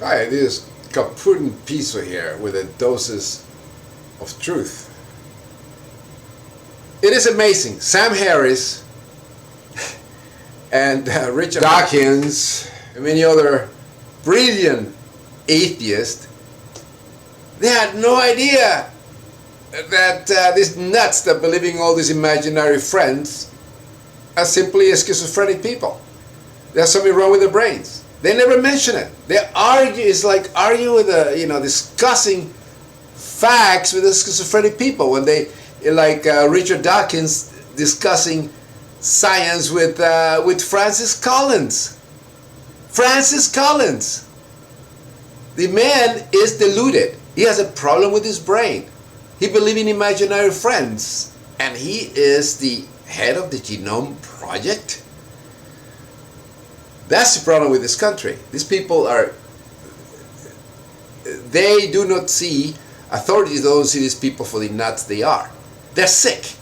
Hi, this is Kapun Piso here with a doses of truth. It is amazing. Sam Harris and Richard Dawkins and many other brilliant atheists, they had no idea that these nuts that believe in all these imaginary friends are simply schizophrenic people. There's something wrong with their brains. They never mention it. They argue. It's like arguing with discussing facts with the schizophrenic people when they like Richard Dawkins discussing science with Francis Collins. Francis Collins. The man is deluded. He has a problem with his brain. He believes in imaginary friends, and he is the head of the Genome Project. That's the problem with this country. These people they do not see, authorities don't see these people for the nuts they are. They're sick.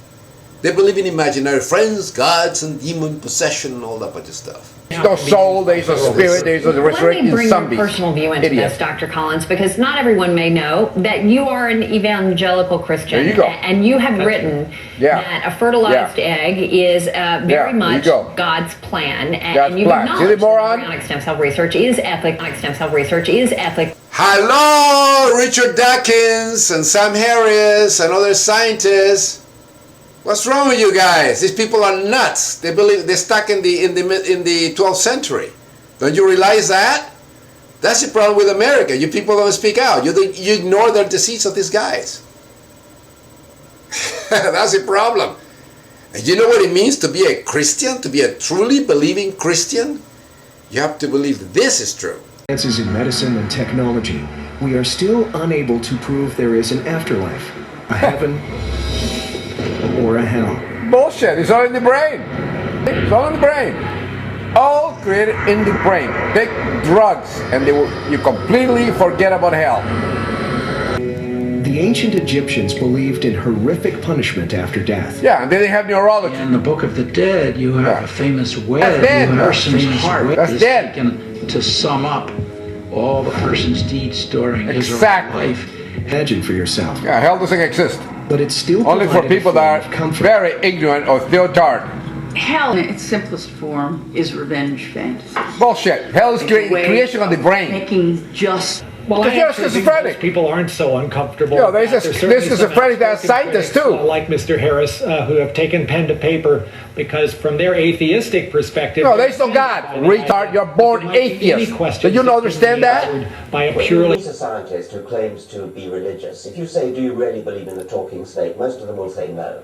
They believe in imaginary friends, gods, and demon possession, and all that bunch of stuff. There's no soul, there's a spirit, there's a resurrected Let me bring zombie. your personal view into this, Dr. Collins, because not everyone may know that you are an evangelical Christian. There you go. And you have written that a fertilized egg is very much God's plan. And you acknowledge that embryonic stem cell research is ethical. Hello, Richard Dawkins and Sam Harris and other scientists. What's wrong with you guys? These people are nuts. They believe they're stuck in the 12th century. Don't you realize that? That's the problem with America. You people don't speak out. You ignore the disease of these guys. That's the problem. And you know what it means to be a Christian, to be a truly believing Christian? You have to believe that this is true. Advances in medicine and technology, we are still unable to prove there is an afterlife, a heaven, or a hell. Bullshit, it's all in the brain. It's all in the brain. All created in the brain. Take drugs and you completely forget about hell. The ancient Egyptians believed in horrific punishment after death. Yeah, and they didn't have neurology. In the Book of the Dead, you have a famous web. That's dead. Person's heart That's is dead. taken to sum up all the person's deeds during his or her life. Imagine for yourself. Yeah, hell doesn't exist. But it's still only for people that are very ignorant or still dark. Hell, in its simplest form, is revenge fantasy. Bullshit. Hell is creation of the brain. Making just. Well, because you're schizophrenic. People aren't so uncomfortable. Yeah, there's schizophrenic that are scientists too. Like Mr. Harris, who have taken pen to paper because from their atheistic perspective... No, there's no God. Retard, you're born atheist. Do you understand that? By a purely... When you meet a scientist who claims to be religious, if you say, do you really believe in the talking snake, most of them will say no.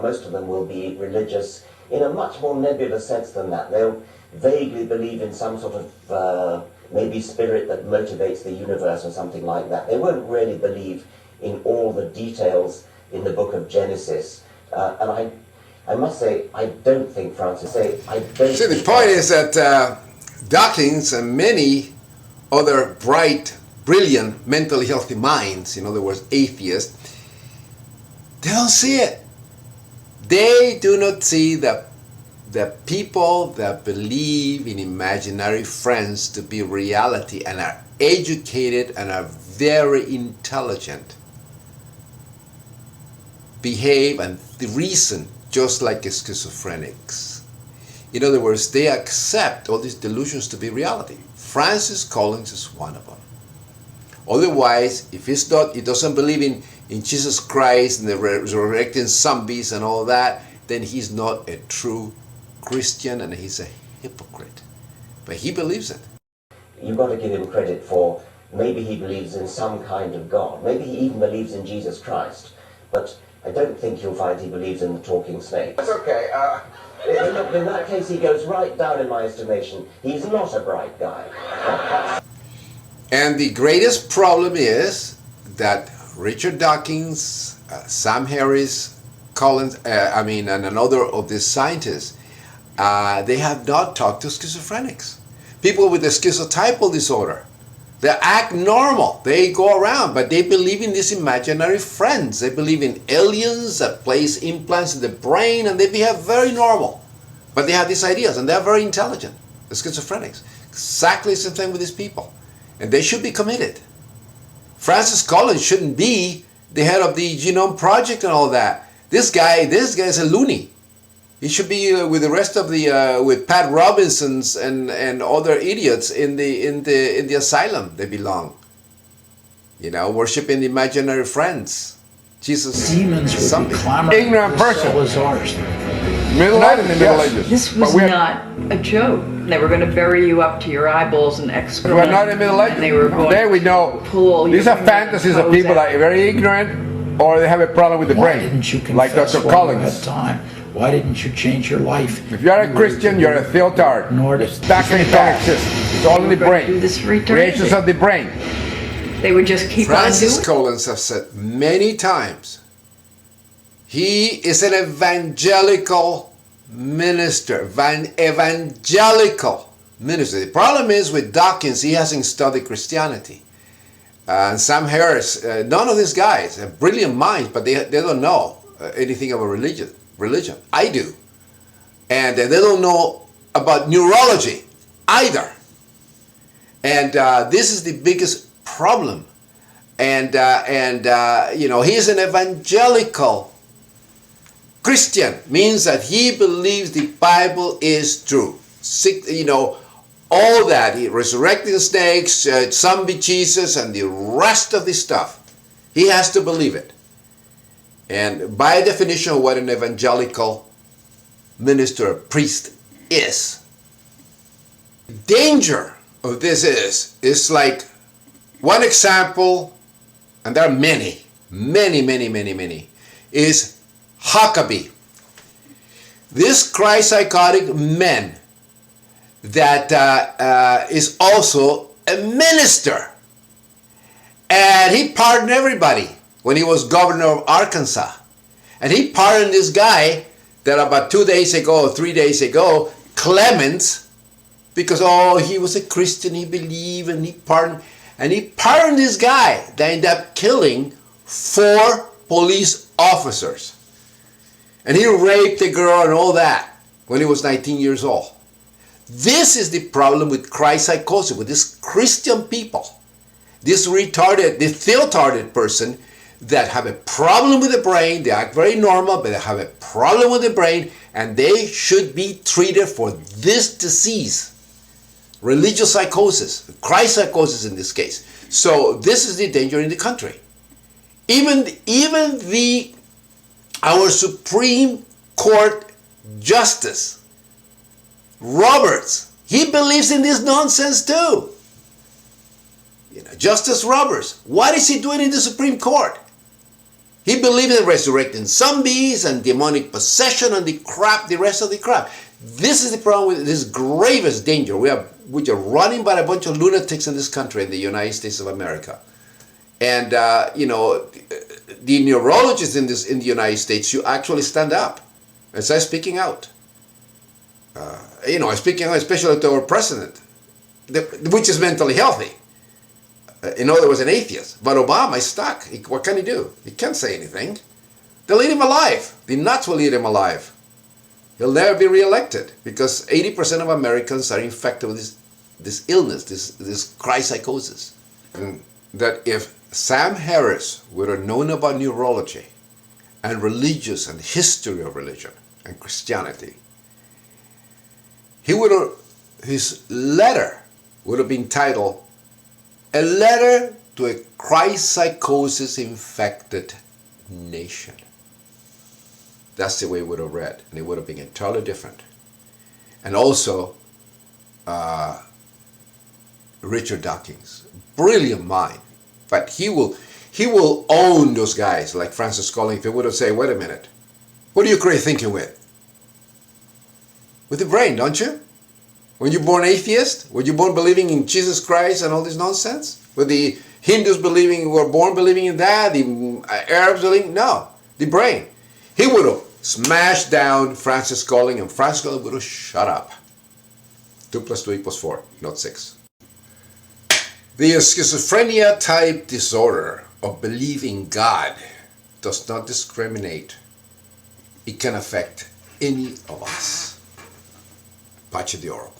Most of them will be religious in a much more nebulous sense than that. They'll vaguely believe in some sort of... maybe spirit that motivates the universe or something like that. They won't really believe in all the details in the book of Genesis. And I must say, I don't think Francis... See, the point is that Dawkins and many other bright, brilliant, mentally healthy minds, in other words, atheists, they don't see it. They do not see that the people that believe in imaginary friends to be reality and are educated and are very intelligent behave and reason just like schizophrenics. In other words, they accept all these delusions to be reality. Francis Collins is one of them. Otherwise, if he doesn't believe in Jesus Christ and the resurrecting zombies and all that, then he's not a true Christian and he's a hypocrite. But he believes it. You've got to give him credit for maybe he believes in some kind of God. Maybe he even believes in Jesus Christ. But I don't think you'll find he believes in the talking snake. That's okay. In that case, he goes right down in my estimation. He's not a bright guy. And the greatest problem is that Richard Dawkins, Sam Harris, Collins, and another of these scientists, they have not talked to schizophrenics. People with a schizotypal disorder, they act normal. They go around, but they believe in these imaginary friends. They believe in aliens that place implants in the brain, and they behave very normal. But they have these ideas, and they're very intelligent, the schizophrenics. Exactly the same thing with these people. and they should be committed. Francis Collins shouldn't be the head of the Genome Project and all that. This guy is a loony. He should be with the rest of the with Pat Robinsons and other idiots in the asylum they belong. You know, worshiping the imaginary friends. Jesus, demons would be clamoring ignorant person. Salazar's. Middle Ages, in the Middle Ages. This was not a joke. They were going to bury you up to your eyeballs in excrement. We're not in the Middle Ages. And they were going There we know. pull These your are fantasies of people that are very ignorant or they have a problem with the Why brain. didn't you confess Like Dr. while you Collins. had time? Why didn't you change your life? If you're a Christian, you're a theotard. That kind don't exist. It's all in the Do brain. this for eternity. Creations of the brain. They would just keep Francis on doing Collins has said many times, he is an evangelical minister, evangelical minister. The problem is with Dawkins, he hasn't studied Christianity. And Sam Harris, none of these guys have brilliant minds, but they don't know anything about religion. I do. And they don't know about neurology either. And this is the biggest problem. And you know, he's an evangelical Christian, means that he believes the Bible is true. You know, all that, resurrecting snakes, zombie Jesus, and the rest of the stuff. He has to believe it. And by definition of what an evangelical minister or priest is, the danger of this is like one example, and there are many, is Huckabee. This Christ-psychotic man that is also a minister. And he pardoned everybody when he was governor of Arkansas. And he pardoned this guy that about 2 days ago or 3 days ago, Clemens, because he was a Christian, he believed, and he pardoned. And he pardoned this guy that ended up killing 4 police officers. And he raped a girl and all that when he was 19 years old. This is the problem with Christ psychosis, with these Christian people. This retarded, this theotarded person that have a problem with the brain, they act very normal, but they have a problem with the brain, and they should be treated for this disease. Religious psychosis, Christ psychosis in this case. So this is the danger in the country. Even our Supreme Court Justice, Roberts, he believes in this nonsense too. You know, Justice Roberts, what is he doing in the Supreme Court? He believes in resurrecting zombies and demonic possession and the rest of the crap. This is the problem with this gravest danger. We are running by a bunch of lunatics in this country, in the United States of America. And, you know, the neurologists in the United States, you actually stand up and start speaking out. You know, speaking out especially to our president, which is mentally healthy. In other words, an atheist. But Obama is stuck. What can he do? He can't say anything. They'll eat him alive. The nuts will eat him alive. He'll never be reelected because 80% of Americans are infected with this illness, this Christ psychosis. And that if Sam Harris would have known about neurology and religious and history of religion and Christianity, his letter would have been titled, "A Letter to a Christ Psychosis Infected Nation." That's the way it would have read, and it would have been entirely different. And also, Richard Dawkins, brilliant mind, but he will own those guys like Francis Collins. If he would have said, "Wait a minute, what are you crazy thinking with?" With the brain, don't you? When you're born atheist, were you born believing in Jesus Christ and all this nonsense? Were the Hindus were born believing in that? The Arabs believing? No, the brain. He would have smashed down Francis Collins, and Francis Collins would have shut up. 2 + 2 = 4, not 6. The schizophrenia type disorder of belief in God does not discriminate. It can affect any of us. Pace de oro.